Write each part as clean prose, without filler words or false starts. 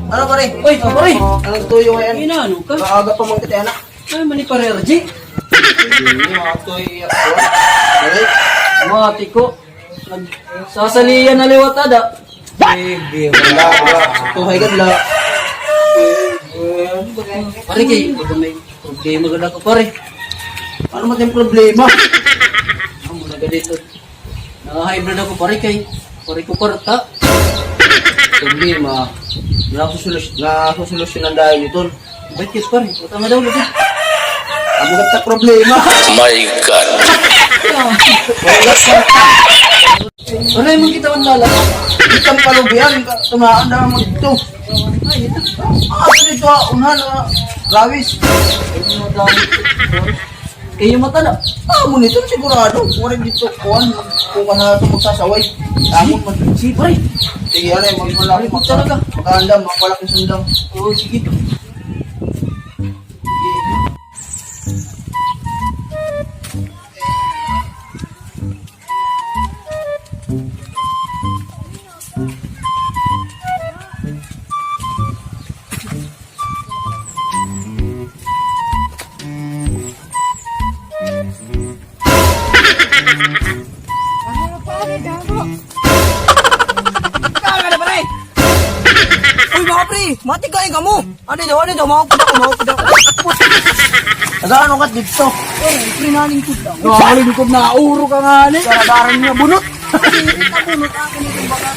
Ano pare? Uy, pare! Anong tuyo ngayon? Inaano ka? Maaga pa mong kiti anak. Ay, mani parerji. Hindi, mga tuyo ako. Dali. Mati ko. Sasaliyan na liwat ada. Hindi, wala. Tuhay ka la. Pare kay, may problema ganda ko pare. Ano mo tayong problema? Ang muna dito. Naka-hybrid ako pare kay. Pare ko parta. Problema. Nasusolusyonan dahil ito. Ba't kis pare? Wata nga daw lagi. Ang mga problema. My God. Pare, mong kita man lala. Itang palubian. Tumaan na mo dito. Ay, ito. Ano dito? Unahan na. Rawis. Eh, yung mata na. Mo nito sigurado. Kung rin dito. Kung ka na magsasaway. Amon man. Si pare. Sige, alay. Magpalaki. Malikot talaga. Magkahandam. Magpalaki sundang. Oo, sige. Mati kain kamu. Ano daw, mau kuda. Nagaano ka dito? Pre, nalingkod daw. Nakalingkod na uro ka nga ni. Karadaran niya bunot. Bunot ako nito baka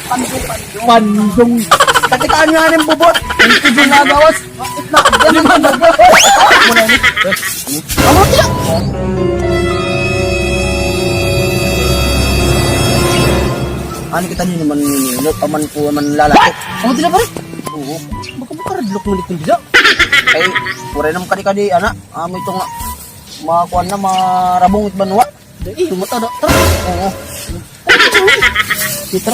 Pandong. Katikaan nga ng bubot. Ito yung nagawas. Bakit na? Yan naman nagawas. Muna ni. Amo tiyak. Ano kita nyo naman ninilot? Paman po naman lalaki. Amo tila pare. Oo. Baka makaradlok mo dito dito. Ay, pura naman kadi-kadi, anak. Amo ito nga. Makakuan na, marabong itbanwa. Eh, tumata na. Tara. Oo. Kita.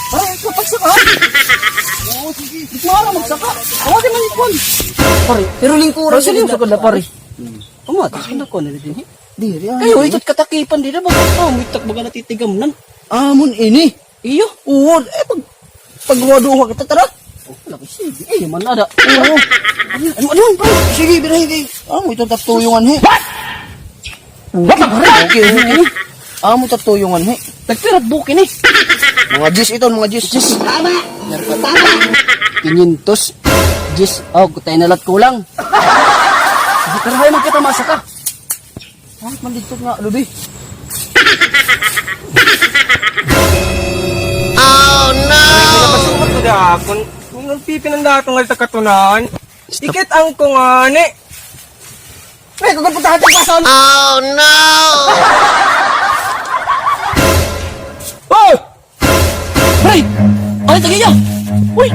Pare, kapagsaka. Oo, sige. Ito nga magsaka. Ako di man ikon. Pare, pero lingkuran Pare, sa kada pare. Tumata, kanda ko na din. Diri, Kayo, ikot katakipan din na ba? Oh, mitak baga natitigam nan. Amon ini. Iyo. Oo, pagwaduha kita, tara. Laki sige. Eh, man ada. Oo. Ano, pare? Sige, birahe. Amo ito tatuyungan, he. What na pare? Okay. Amo tatuyungan, he. Nagpirat bukin eh. Mga jis ito, mga jis. Tama. 500. Jis. Oh, kutay na lat kulang. Pero hay man kita masaka. Bakit man dito nga, Lubi? Oh no! Napasukat ko dahapon. Kung nagpipinandatong ngal takatunan, ikit ang kungani. Pre, kung punta ka pason. Oh no! Oh! Pre! Ay, tagiya! Uy!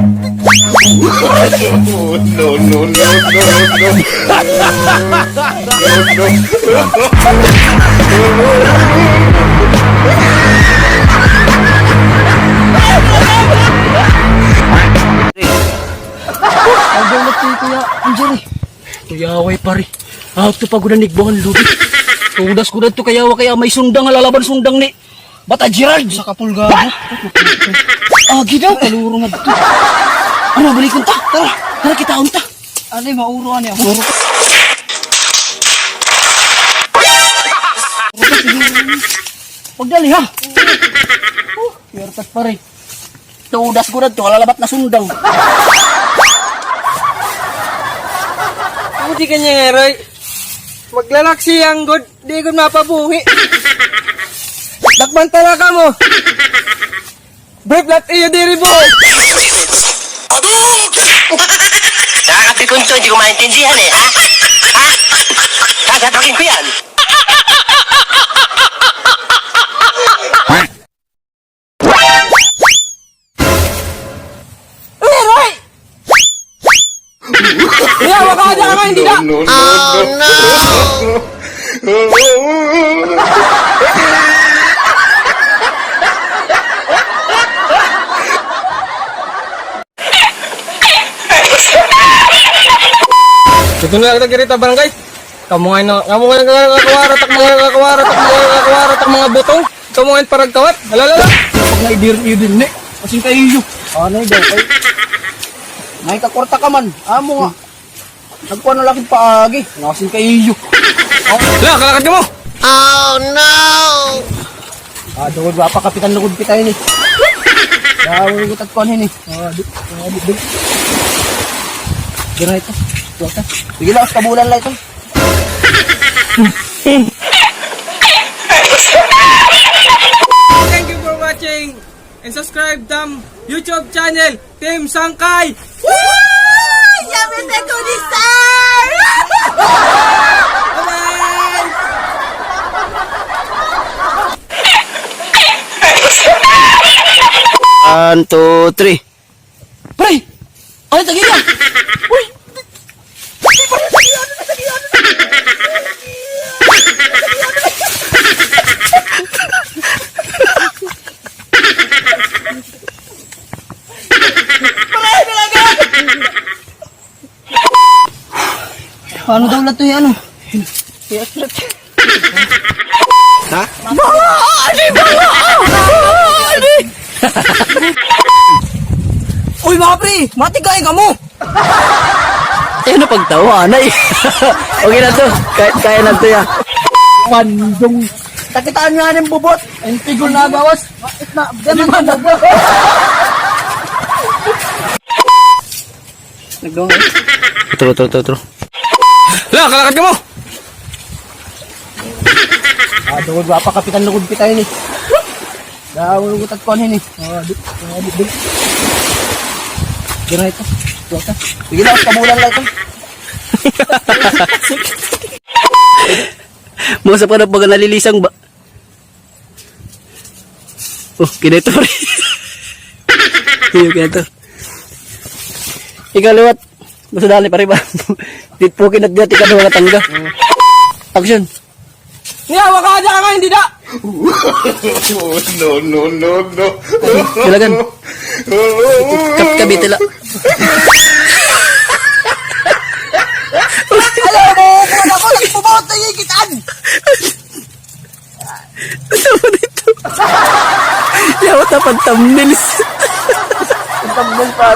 Ang bulat ni Kuya Anjeri. Kuyaway pare. Ito pagod na nigbuhan lubi. Tudas ko na ito kayawa kaya may sundang halalaban sundang ni Bata Gerard. Sa kapulga. Daw. Kaluro na dito. Ano, balikan ta? Tara. Tara kita unta. Ano yung mauruan niya? Pagdali ha. Yertas pare. Tudas ko na ito halalabat na sundang. Kung di kanya nga, Roy. Maglalaksi ang good, di ko mapabuhi. Dakbantala ka mo. Brief lat iyo diri bo. Nakakapikunto, hindi ko maintindihan eh, ha? Ha? Sasapakin ko yan. Iya, waka aja ka hindi na. Oh no! Dito na kita kirita barangay. Kamu ngayon kakawara tak mga botong. Kamu ngayon paragkawat. Alalala. Pag naidir-ir din ni. Kasing kayo. Ano daw kay? May kakorta ka man. Amo nga. Nagkuha na laki paagi. Kasing kayo. La, kalakad ka mo. Oh no! Dugod ba pa kapitan lugod pitay ni. Daw gutat ko ni. Di. Dira ito. Tuwa. Sige lang kabulan la ito. Thank you for watching and subscribe to YouTube channel Team Sangkay. Bye-bye! 1, 2, 3. Pre! Ano tagi na? Uy! Ano daw na to yan? Ano? Ha? Uy mga pre! Matigay ka mo! Eh, ano pagtawa na eh. Okay na to. Kaya na to ya. Pandong. Takitaan nga ng bubot. Ang tigol na gawas. Bakit na? Ganun na Nagdong eh. Tro. La, kalakad ka mo. Dugod ba pa kapitan lugod pitay ni. Daw gutat ko ni. Di. Dira ito. Tuwa. Sige lang kabulan la ito. Musa pa na pag nalilisang ba? Oh, kinito pa rin. Kinito. Ikaw liwat. Basta dali pa rin ba? Titpukin at dati ka na mga tangga. Action. Niya, waka aja ka hindi na. No. Kailangan. Kabitila. Alam mo, kung ako nagpubot na ikitan. Ano mo dito? Yawat na pag thumbnails. Ang tambol pa.